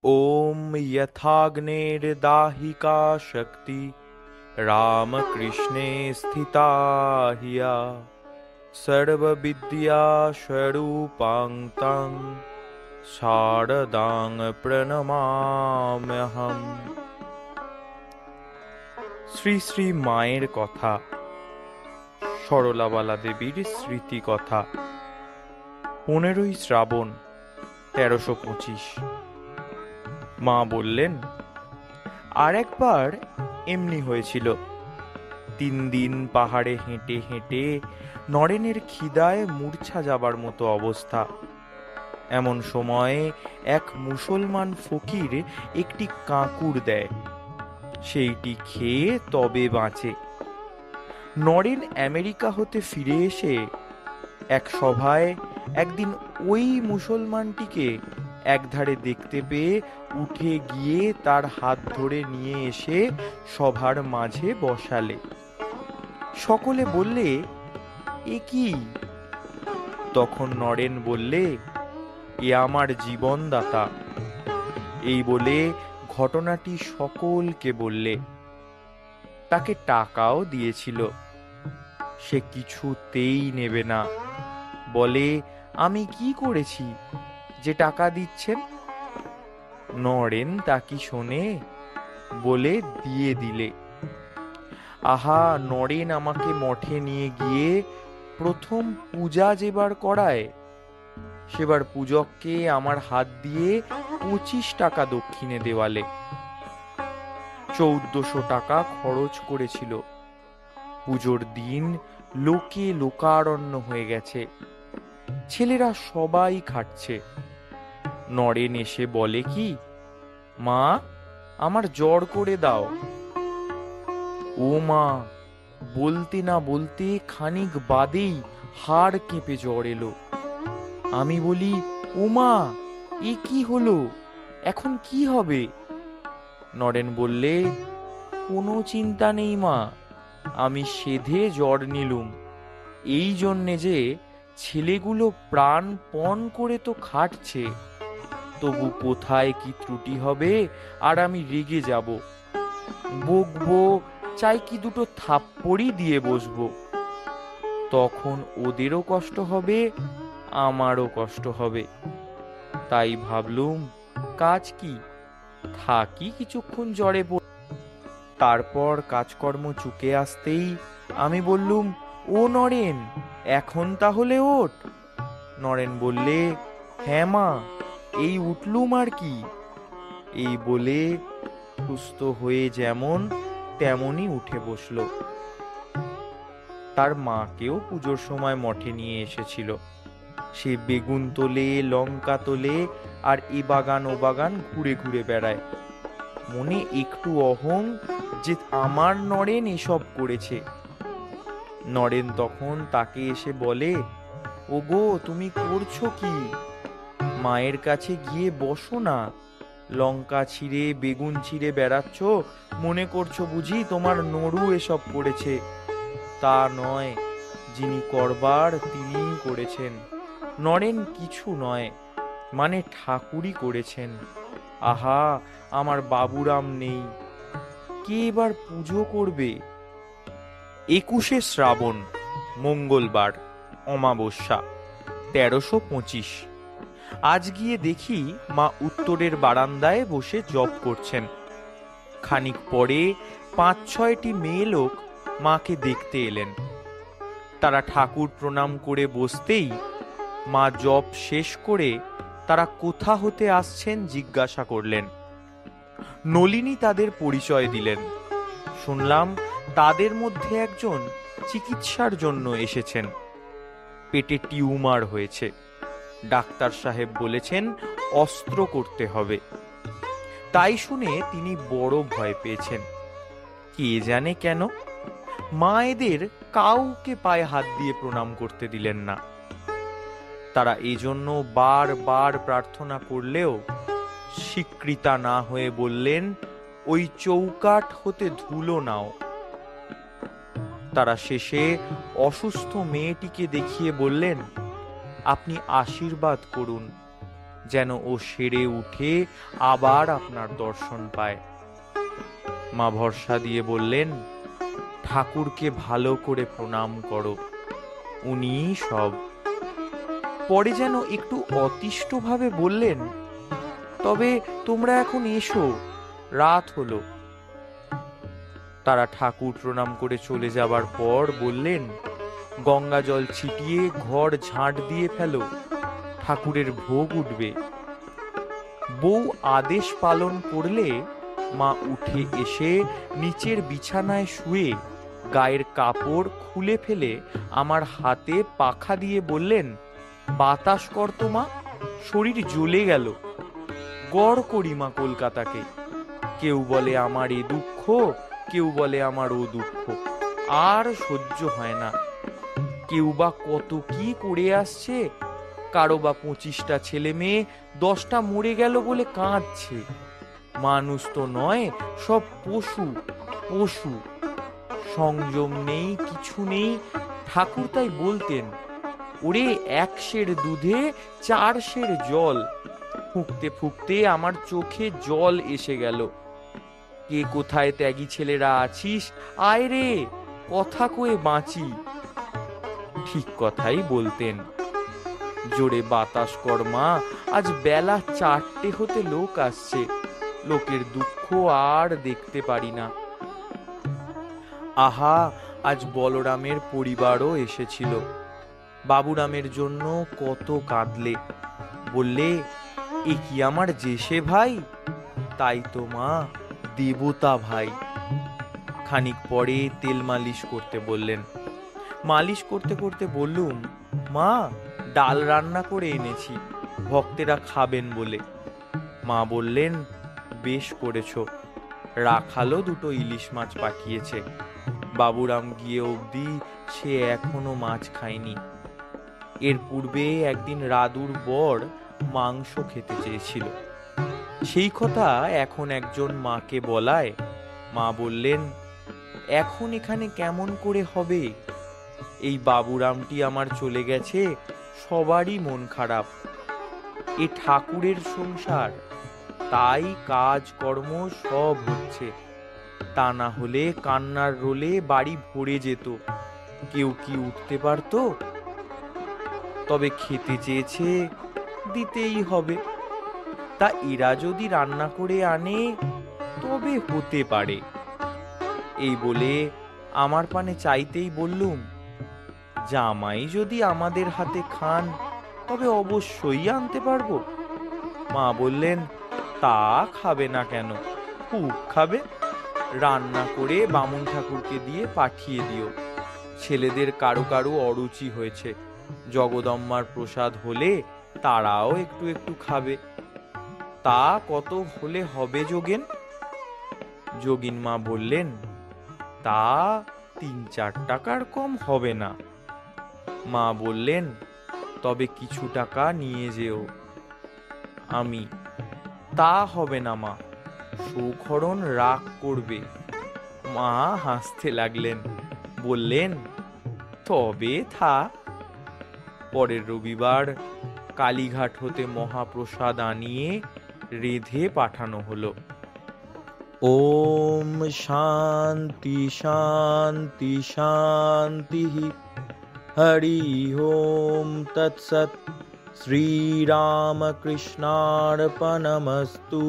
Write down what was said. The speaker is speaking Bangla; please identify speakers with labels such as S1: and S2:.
S1: ॐ यथाग्नेर्दाहिका शक्ति रामकृष्णे स्थिता हिया सर्वविद्यास्वरूपां तं शारदां प्रणमाम्यहम्। শ্রী শ্রী মায়ের কথা, সরলাবালা দেবীর স্মৃতি কথা। 15ই শ্রাবণ 1325। মা বললেন, আর একবার এমনি হয়েছিল। 3 দিন পাহাড়ে হেঁটে হেঁটে নরেনের খিদায় মূর্ছা যাবার মতো অবস্থা। এমন সময় এক মুসলমান ফকির একটি কাঁকুর দেয়, সেইটি খেয়ে তবে বাঁচে। নরেন আমেরিকা হতে ফিরে এসে এক সভায় একদিন ওই মুসলমানটিকে একধারে দেখতে পেয়ে উঠে গিয়ে তার হাত ধরে নিয়ে এসে সভার মাঝে বসালে। সকলে বললে, এ কি? তখন নরেন বললে, এ আমার জীবনদাতা। এই বলে ঘটনাটি সকলকে বললে। তাকে টাকাও দিয়েছিল, সে কিছুতেই নেবে না। বলে, আমি কি করেছি যে টাকা দিচ্ছেন? নরেন তা কি শোনে? বলে দিয়ে দিলে। আহা, নরেন আমাকে মঠে নিয়ে গিয়ে প্রথম পূজা যেবার করায়, সেবার পূজককে আমার হাত দিয়ে 25 টাকা দক্ষিণে দেওয়ালে। 1400 টাকা খরচ করেছিল। পুজোর দিন লোকে লোকারণ্য হয়ে গেছে, ছেলেরা সবাই খাচ্ছে। নরেন এসে বলে কি, মা, আমার জ্বর করে দাও। ও মা, বলতে না বলতে খানিক বাদেই হাড় কেঁপে জ্বর এলো। আমি বলি, ও মা, এ কি হলো, এখন কি হবে? নরেন বললে, কোনো চিন্তা নেই মা, আমি সেধে জ্বর নিলুম। এই জন্যে যে ছেলেগুলো প্রাণপণ করে তো খাটছে, তবু কোথায় কি ত্রুটি হবে আর আমি রেগে যাব, বকবো, চাই কি দুটো থাপ্পড়ই দিয়ে বসবো। তখন ওদেরও কষ্ট হবে, আমারও কষ্ট হবে। তাই ভাবলুম, কাজ কি, থাকি কিছুক্ষণ জ্বরে পড়ে। তারপর কাজকর্ম চুকে আসতেই আমি বললুম, ও নরেন, এখন তাহলে ওঠ। নরেন বললে, হ্যাঁ মা, এই উঠলুম আর কি। এই বলে সুস্থ হয়ে যেমন তেমনই উঠে বসল। তার মাকেও পুজোর সময় মঠে নিয়ে এসেছিল। সে বেগুন তোলে, লঙ্কা তোলে, আর এ বাগান ও বাগান ঘুরে ঘুরে বেড়ায়। মনে একটু অহং যে আমার নরেন এসব করেছে। নরেন তখন তাকে এসে বলে, ওগো, তুমি করছো কি? মায়ের কাছে গিয়ে বসো না। লঙ্কা ছিঁড়ে বেগুন ছিঁড়ে বেড়াচ্ছ, মনে করছো বুঝি তোমার নড়ু এসব করেছে। তা নয়, যিনি করবার তিনিই করেছেন। নরেন কিছু নয়, মানে ঠাকুরই করেছেন। আহা, আমার বাবুরাম নেই, কে এবার পুজো করবে? 21শে শ্রাবণ, মঙ্গলবার, অমাবস্যা, 1325। আজ গিয়ে দেখি মা উত্তরের বারান্দায় বসে জপ করছেন। খানিক পরে 5-6টি মেয়ে লোক মাকে দেখতে এলেন। তারা ঠাকুর প্রণাম করে বসতেই মা জপ শেষ করে তারা কোথা হতে আসছেন জিজ্ঞাসা করলেন। নলিনী তাদের পরিচয় দিলেন। শুনলাম তাদের মধ্যে একজন চিকিৎসার জন্য এসেছেন। পেটে টিউমার হয়েছে, ডাক্তার সাহেব বলেছেন অস্ত্র করতে হবে। তাই শুনে তিনি বড় ভয় পেয়েছেন। কে জানে কেন মা এদের কাউকে পায়ে হাত দিয়ে প্রণাম করতে দিলেন না। তারা এই জন্য বারবার প্রার্থনা করলেও স্বীকৃতা না হয়ে বললেন, ওই চৌকাঠ হতে ধুলো নাও। তারা শেষে অসুস্থ মেয়েটিকে দেখিয়ে বললেন, আপনি আশীর্বাদ করুন, যেন ও সেরে উঠে আবার আপনার দর্শন পায়। মা ভরসা দিয়ে বললেন, ঠাকুরকে ভালো করে প্রণাম করো, উনি সব। পরে যেন একটু অতিষ্ঠভাবে বললেন, তবে তোমরা এখন এসো, রাত হলো। তারা ঠাকুর প্রণাম করে চলে যাবার পর বললেন, গঙ্গা জল ছিটিয়ে ঘর ঝাঁট দিয়ে ফেলো, ঠাকুরের ভোগ উঠবে। বউ আদেশ পালন করলে মা উঠে এসে নিচের বিছানায় শুয়ে গায়ের কাপড় খুলে ফেলে আমার হাতে পাখা দিয়ে বললেন, বাতাস কর তো মা, শরীর জ্বলে গেল। গড় করি মা কলকাতাকে, কেউ বলে আমার এ দুঃখ, কেউ বলে আমার ও দুঃখ, আর সহ্য হয় না। কেউ বা কত কি করে আসছে, কারো বা 25টা ছেলে মেয়ে, 10টা মরে গেল বলে কাঁদছে। মানুষ তো নয়, সব পশু পশু। সংযম নেই, কিছু নেই। ঠাকুর তাই বলতেন, ওরে 1 সের দুধে 4 সের জল। ফুঁকতে ফুঁকতে আমার চোখে জল এসে গেল। কে কোথায় ত্যাগী ছেলেরা আছিস, আয় রে, কথা কয়ে বাঁচি। ঠিক কথাই বলতেন। জোরে বাতাস কর মা, আজ বেলা 4টে হতে লোক আসছে, লোকের দুঃখ আর দেখতে পারি না। আহা, আজ বলরামের পরিবারও এসেছিল। বাবুরামের জন্য কত কাঁদলে, বললে, এ কি আমার জেসে ভাই? তাই তো মা, দেবতা ভাই। খানিক পরে তেল মালিশ করতে বললেন। মালিশ করতে করতে বললুম, মা, ডাল রান্না করে এনেছি, ভক্তেরা খাবেন বলে। মা বললেন, বেশ করেছ। রাখালও 2টো ইলিশ মাছ পাঠিয়েছে। বাবুরাম গিয়ে অবধি সে এখনো মাছ খায়নি। এর পূর্বে একদিন রাদুর বর মাংস খেতে চেয়েছিল। সেই কথা এখন একজন মাকে বলায় মা বললেন, এখন এখানে কেমন করে হবে? এই বাবুরামটি আমার চলে গেছে, সবারই মন খারাপ। এ ঠাকুরের সংসার, তাই কাজ কর্ম সব হচ্ছে। তা না হলে কান্নার রোলে বাড়ি ভরে যেত, কেউ কি উঠতে পারতো? তবে খেতে চেয়েছে, দিতেই হবে। তা এরা যদি রান্না করে আনে তবে হতে পারে। এই বলে আমার পানে চাইতেই বললুম, জামাই যদি আমাদের হাতে খান তবে অবশ্যই আনতে পারবো। মা বললেন, তা খাবে না কেন, খুব খাবে। রান্না করে বামুন ঠাকুরকে দিয়ে পাঠিয়ে দিও। ছেলেদের কারো কারো অরুচি হয়েছে, জগদম্মার প্রসাদ হলে তারাও একটু একটু খাবে। তা কত হলে হবে যোগেন? যোগিন মা বললেন, তা 3-4 টাকার কম হবে না। মা বললেন, তবে কিছু টাকা নিয়ে যেও। আমি, তা হবে না মা, সুখরণ রাগ করবে। মা হাসতে লাগলেন, বললেন, তবে থাক। পরের রবিবার কালীঘাট হতে মহাপ্রসাদ আনিয়ে রেধে পাঠানো হলো। ওম শান্তি শান্তি শান্তি। হরি ওম তৎসৎ। শ্রীরামকৃষ্ণার্পণমস্তু।